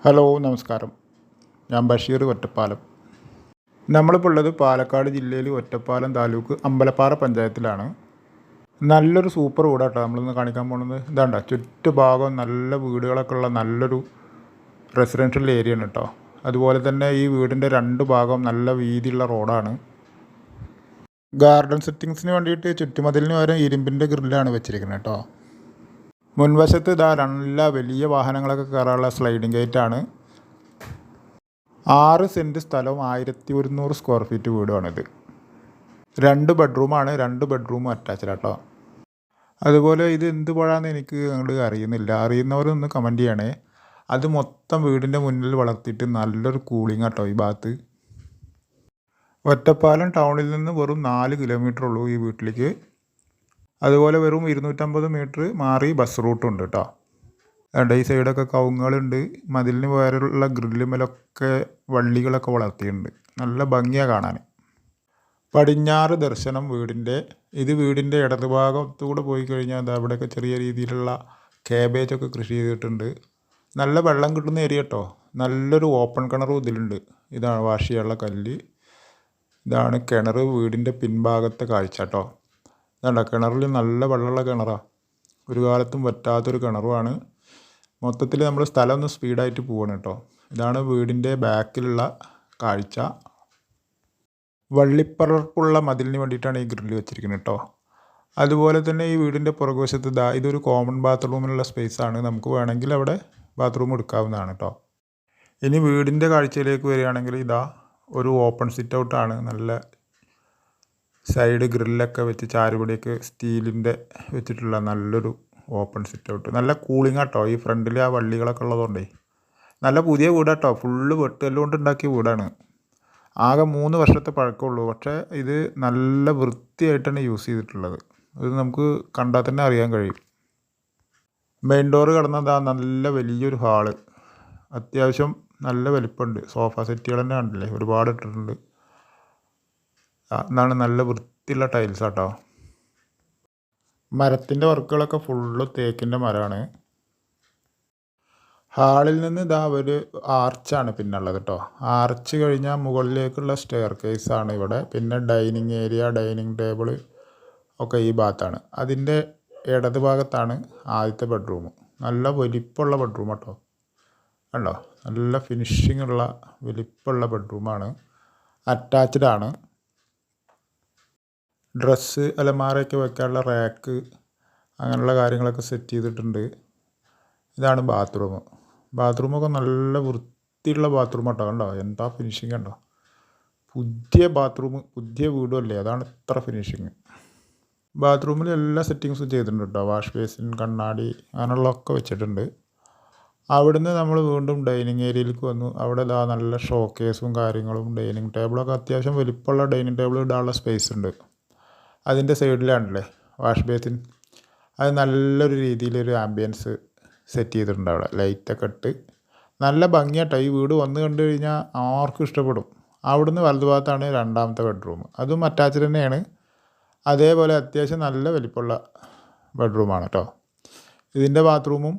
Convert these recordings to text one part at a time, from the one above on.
Hello നമസ്കാരം. ഞാൻ ബഷീർ ഒറ്റപ്പാലം. നമ്മളിപ്പോൾ ഉള്ളത് പാലക്കാട് ജില്ലയിൽ ഒറ്റപ്പാലം താലൂക്ക് അമ്പലപ്പാറ പഞ്ചായത്തിലാണ്. നല്ലൊരു സൂപ്പർ വീടാട്ടോ നമ്മളിന്ന് കാണിക്കാൻ പോകുന്നത്. ഇതാണ്ട ചുറ്റുഭാഗം നല്ല വീടുകളൊക്കെ ഉള്ള നല്ലൊരു റെസിഡൻഷ്യൽ ഏരിയ ആണ് കേട്ടോ. അതുപോലെ തന്നെ ഈ വീടിൻ്റെ രണ്ട് ഭാഗം നല്ല വീതിയുള്ള റോഡാണ്. ഗാർഡൻ സെറ്റിങ്സിന് വേണ്ടിയിട്ട് ചുറ്റുമതിലിന് പകരം ഇരുമ്പിൻ്റെ ഗ്രില്ലാണ് വെച്ചിരിക്കുന്നത് കേട്ടോ. മുൻവശത്ത് ഇതാ നല്ല വലിയ വാഹനങ്ങളൊക്കെ കയറാനുള്ള സ്ലൈഡിങ് ഗേറ്റാണ്. 6 സെൻറ്റ് സ്ഥലവും 1100 സ്ക്വയർ ഫീറ്റ് വീടുമാണിത്. 2 ബെഡ്റൂമാണ്, 2 ബെഡ്റൂമും അറ്റാച്ച്ഡ് കേട്ടോ. അതുപോലെ ഇത് എന്ത് പഴാന്ന് എനിക്ക് അങ്ങോട്ട് അറിയുന്നില്ല, അറിയുന്നവരൊന്ന് കമൻറ്റ് ചെയ്യണേ. അത് മൊത്തം വീടിൻ്റെ മുന്നിൽ വളർത്തിയിട്ട് നല്ലൊരു കൂളിംഗ് കേട്ടോ ഈ ഭാഗത്ത്. ഒറ്റപ്പാലം ടൗണിൽ നിന്ന് വെറും 4 കിലോമീറ്റർ ഉള്ളൂ ഈ വീട്ടിലേക്ക്. അതുപോലെ വെറും 250 മീറ്റർ മാറി ബസ് റൂട്ടുണ്ട് കേട്ടോ. ഈ സൈഡൊക്കെ കവുങ്ങുകളുണ്ട്. മതിലിന് വേറെയുള്ള ഗ്രില്ലുമേലൊക്കെ വള്ളികളൊക്കെ വളർത്തിയിട്ടുണ്ട്. നല്ല ഭംഗിയാണ് കാണാൻ. പടിഞ്ഞാറ് ദർശനം വീടിൻ്റെ. ഇത് വീടിൻ്റെ ഇടതുഭാഗത്തൂടെ പോയി കഴിഞ്ഞാൽ അവിടെയൊക്കെ ചെറിയ രീതിയിലുള്ള കാബേജൊക്കെ കൃഷി ചെയ്തിട്ടുണ്ട്. നല്ല വെള്ളം കിട്ടുന്ന ഏരിയ കേട്ടോ. നല്ലൊരു ഓപ്പൺ കിണറും ഇതിലുണ്ട്. ഇതാണ് വാഷ് ചെയ്യാനുള്ള കല്ല്. ഇതാണ് കിണർ വീടിൻ്റെ പിൻഭാഗത്തെ കാഴ്ച കേട്ടോ. ഇതാണ്ട കിണറിൽ നല്ല വെള്ളമുള്ള കിണറാണ്. ഒരു കാലത്തും വറ്റാത്തൊരു കിണറുമാണ്. മൊത്തത്തിൽ നമ്മൾ സ്ഥലം ഒന്ന് സ്പീഡായിട്ട് പോവാണ് കേട്ടോ. ഇതാണ് വീടിൻ്റെ ബാക്കിലുള്ള കാഴ്ച. വള്ളിപ്പറർപ്പുള്ള മതിലിന് വേണ്ടിയിട്ടാണ് ഈ ഗ്രില്ല് വെച്ചിരിക്കുന്നത് കേട്ടോ. അതുപോലെ തന്നെ ഈ വീടിൻ്റെ പുറകുവശത്ത് ഇതൊരു കോമൺ ബാത്റൂമിനുള്ള സ്പേസാണ്. നമുക്ക് വേണമെങ്കിൽ അവിടെ ബാത്റൂം എടുക്കാവുന്നതാണ് കേട്ടോ. ഇനി വീടിൻ്റെ കാഴ്ചയിലേക്ക് വരികയാണെങ്കിൽ ഒരു ഓപ്പൺ സിറ്റ് ഔട്ടാണ്. നല്ല സൈഡ് ഗ്രില്ലൊക്കെ വെച്ച് ചാരുപടിയൊക്കെ സ്റ്റീലിൻ്റെ വെച്ചിട്ടുള്ള നല്ലൊരു ഓപ്പൺ സിറ്റ് ഔട്ട്. നല്ല കൂളിംഗ് കേട്ടോ. ഈ ഫ്രണ്ടിൽ ആ വള്ളികളൊക്കെ ഉള്ളതുകൊണ്ടേ നല്ല പുതിയ വീടാട്ടോ. ഫുള്ള് വെട്ടുകല്ലുകൊണ്ട് ഉണ്ടാക്കിയ വീടാണ്. ആകെ 3 വർഷത്തെ പഴക്കമുള്ളൂ. പക്ഷേ ഇത് നല്ല വൃത്തിയായിട്ടാണ് യൂസ് ചെയ്തിട്ടുള്ളത്. ഇത് നമുക്ക് കണ്ടാൽ തന്നെ അറിയാൻ കഴിയും. മെയിൻ ഡോറ് കടന്നതാ നല്ല വലിയൊരു ഹാള്. അത്യാവശ്യം നല്ല വലിപ്പമുണ്ട്. സോഫ സെറ്റുകൾ തന്നെ കണ്ടില്ലേ, ഒരുപാട് ഇട്ടിട്ടുണ്ട്. എന്നാണ് നല്ല വൃത്തിയുള്ള ടൈൽസ് കേട്ടോ. മരത്തിൻ്റെ വർക്കുകളൊക്കെ ഫുള്ള് തേക്കിൻ്റെ മരമാണ്. ഹാളിൽ നിന്ന് ഒരു ആർച്ചാണ് പിന്നുള്ളത് കേട്ടോ. ആർച്ച് കഴിഞ്ഞാൽ മുകളിലേക്കുള്ള സ്റ്റെയർ കേസാണ് ഇവിടെ. പിന്നെ ഡൈനിങ് ഏരിയ, ഡൈനിങ് ടേബിൾ ഒക്കെ ഈ ഭാഗത്താണ്. അതിൻ്റെ ഇടത് ഭാഗത്താണ് ആദ്യത്തെ ബെഡ്റൂം. നല്ല വലിപ്പമുള്ള ബെഡ്റൂം കേട്ടോ. കണ്ടോ, നല്ല ഫിനിഷിംഗ് ഉള്ള വലിപ്പമുള്ള ബെഡ്റൂമാണ്. അറ്റാച്ച്ഡ് ആണ്. ഡ്രസ്സ് അലമാരയൊക്കെ വെക്കാനുള്ള റാക്ക് അങ്ങനെയുള്ള കാര്യങ്ങളൊക്കെ സെറ്റ് ചെയ്തിട്ടുണ്ട്. ഇതാണ് ബാത്റൂം. ബാത്റൂമൊക്കെ നല്ല വൃത്തിയുള്ള ബാത്റൂം കേട്ടോ. കണ്ടോ എന്താ ഫിനിഷിങ് കണ്ടോ. പുതിയ ബാത്റൂം, പുതിയ വീടും അല്ലേ, അതാണ് ഇത്ര ഫിനിഷിങ്. ബാത്റൂമിൽ എല്ലാ സെറ്റിങ്സും ചെയ്തിട്ടുണ്ട് കേട്ടോ. വാഷ് ബേസിൻ, കണ്ണാടി അങ്ങനെയുള്ളതൊക്കെ വെച്ചിട്ടുണ്ട്. അവിടുന്ന് നമ്മൾ വീണ്ടും ഡൈനിങ് ഏരിയയിലേക്ക് വന്നു. അവിടെ നല്ല ഷോക്കേസും കാര്യങ്ങളും ഡൈനിങ് ടേബിളൊക്കെ അത്യാവശ്യം വലിപ്പമുള്ള ഡൈനിങ് ടേബിൾ ഇടാനുള്ള സ്പേസ് ഉണ്ട്. അതിൻ്റെ സൈഡിലാണല്ലേ വാഷ് ബേസിൻ. അത് നല്ലൊരു രീതിയിലൊരു ആംബിയൻസ് സെറ്റ് ചെയ്തിട്ടുണ്ട്. അവിടെ ലൈറ്റൊക്കെ ഇട്ട് നല്ല ഭംഗിയാട്ടോ. ഈ വീട് വന്നു കണ്ടു കഴിഞ്ഞാൽ ആർക്കും ഇഷ്ടപ്പെടും. അവിടുന്ന് വലതുഭാഗത്താണ് രണ്ടാമത്തെ ബെഡ്റൂം. അതും അറ്റാച്ച്ഡ് തന്നെയാണ്. അതേപോലെ അത്യാവശ്യം നല്ല വലിപ്പമുള്ള ബെഡ്റൂമാണ് കേട്ടോ. ഇതിൻ്റെ ബാത്റൂമും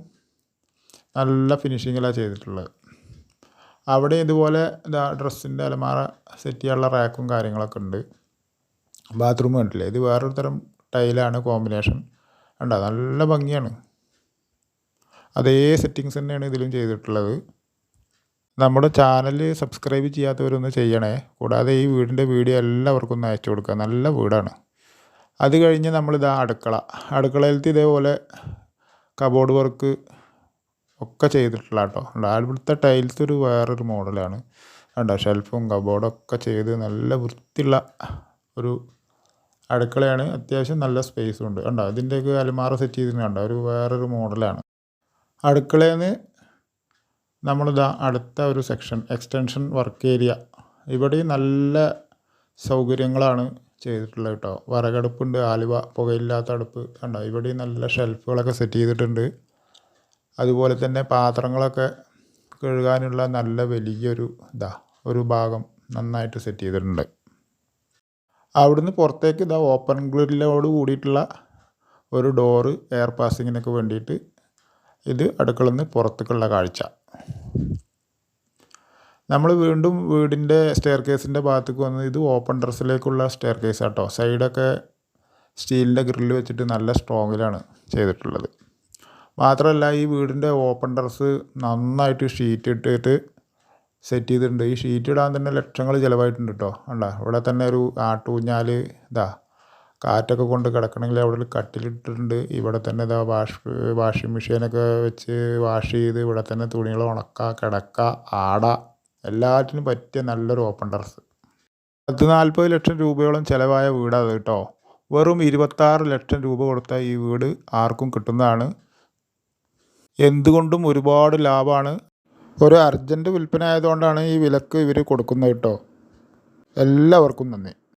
നല്ല ഫിനിഷിങ്ങിലാണ് ചെയ്തിട്ടുള്ളത്. അവിടെ ഇതുപോലെ ഡ്രസ്സിൻ്റെ അലമാര സെറ്റ് ചെയ്യാനുള്ള റാക്കും കാര്യങ്ങളൊക്കെ ഉണ്ട്. ബാത്റൂം കണ്ടില്ലേ, ഇത് വേറൊരു തരം ടൈലാണ് കോമ്പിനേഷൻ. കണ്ടോ നല്ല ഭംഗിയാണ്. അതേ സെറ്റിങ്സ് തന്നെയാണ് ഇതിലും ചെയ്തിട്ടുള്ളത്. നമ്മുടെ ചാനൽ സബ്സ്ക്രൈബ് ചെയ്യാത്തവരൊന്ന് ചെയ്യണേ. കൂടാതെ ഈ വീടിൻ്റെ വീഡിയോ എല്ലാവർക്കും ഒന്ന് അയച്ചു കൊടുക്കുക. നല്ല വീടാണ്. അത് കഴിഞ്ഞ് നമ്മളിതാ അടുക്കളയിലത്തെ ഇതേപോലെ കബോർഡ് വർക്ക് ഒക്കെ ചെയ്തിട്ടുള്ള കേട്ടോ. അവിടുത്തെ ടൈൽസ് ഒരു വേറൊരു മോഡലാണ്. കണ്ടോ ഷെൽഫും കബോർഡൊക്കെ ചെയ്ത് നല്ല വൃത്തിയുള്ള ഒരു അടുക്കളയാണ്. അത്യാവശ്യം നല്ല സ്പേസും ഉണ്ട്. കണ്ടോ ഇതിൻ്റെയൊക്കെ അലമാര സെറ്റ് ചെയ്തിട്ടുണ്ട്. ഒരു വേറൊരു മോഡലാണ്. അടുക്കളയിൽ നിന്ന് അടുത്ത ഒരു സെക്ഷൻ എക്സ്റ്റൻഷൻ വർക്ക് ഏരിയ. ഇവിടെ നല്ല സൗകര്യങ്ങളാണ് ചെയ്തിട്ടുള്ളത് കേട്ടോ. വിറകടുപ്പുണ്ട്, ആലുവ പുകയില്ലാത്ത അടുപ്പ്. കണ്ടോ ഇവിടെ നല്ല ഷെൽഫുകളൊക്കെ സെറ്റ് ചെയ്തിട്ടുണ്ട്. അതുപോലെ തന്നെ പാത്രങ്ങളൊക്കെ കഴുകാനുള്ള നല്ല വലിയൊരു ഒരു ഭാഗം നന്നായിട്ട് സെറ്റ് ചെയ്തിട്ടുണ്ട്. അവിടുന്ന് പുറത്തേക്ക് ഓപ്പൺ ഗ്രില്ലോട് കൂടിയിട്ടുള്ള ഒരു ഡോറ് എയർ പാസിങ്ങിനൊക്കെ വേണ്ടിയിട്ട്. ഇത് അടുക്കളയിൽ നിന്ന് പുറത്തേക്കുള്ള കാഴ്ച. നമ്മൾ വീണ്ടും വീടിൻ്റെ സ്റ്റെയർ കേസിൻ്റെ ഭാഗത്തേക്ക് വന്ന് ഇത് ഓപ്പൺ ടെറസിലേക്കുള്ള സ്റ്റെയർ കേസ് ആട്ടോ. സൈഡൊക്കെ സ്റ്റീലിൻ്റെ ഗ്രില്ല് വെച്ചിട്ട് നല്ല സ്ട്രോങ്ങിലാണ് ചെയ്തിട്ടുള്ളത്. മാത്രമല്ല ഈ വീടിൻ്റെ ഓപ്പൺ ടെറസ് നന്നായിട്ട് ഷീറ്റ് ഇട്ടിട്ട് സെറ്റ് ചെയ്തിട്ടുണ്ട്. ഈ ഷീറ്റ് ഇടാൻ തന്നെ ലക്ഷങ്ങൾ ചിലവായിട്ടുണ്ട് കേട്ടോ. കണ്ടോ, ഇവിടെ തന്നെ ഒരു ആട്ടൂഞ്ഞാൽ കാറ്റൊക്കെ കൊണ്ട് കിടക്കണമെങ്കിൽ അവിടെ ഒരു കട്ടിലിട്ടിട്ടുണ്ട്. ഇവിടെ തന്നെ വാഷിംഗ് മെഷീനൊക്കെ വെച്ച് വാഷ് ചെയ്ത് ഇവിടെ തന്നെ തുണികൾ ഉണക്കുക, കിടക്കുക, ആട എല്ലാറ്റിനും പറ്റിയ നല്ലൊരു ഓപ്പൺ ടെറസ്. 40 ലക്ഷം രൂപയോളം ചിലവായ വീടാണ് കേട്ടോ. വെറും 26 ലക്ഷം രൂപ കൊടുത്താൽ ഈ വീട് ആർക്കും കിട്ടുന്നതാണ്. എന്തുകൊണ്ടും ഒരുപാട് ലാഭമാണ്. ഒരു അർജൻറ്റ് വിൽപ്പന ആയതുകൊണ്ടാണ് ഈ വിലക്ക് ഇവർ കൊടുക്കുന്നത് കേട്ടോ. എല്ലാവർക്കും നന്ദി.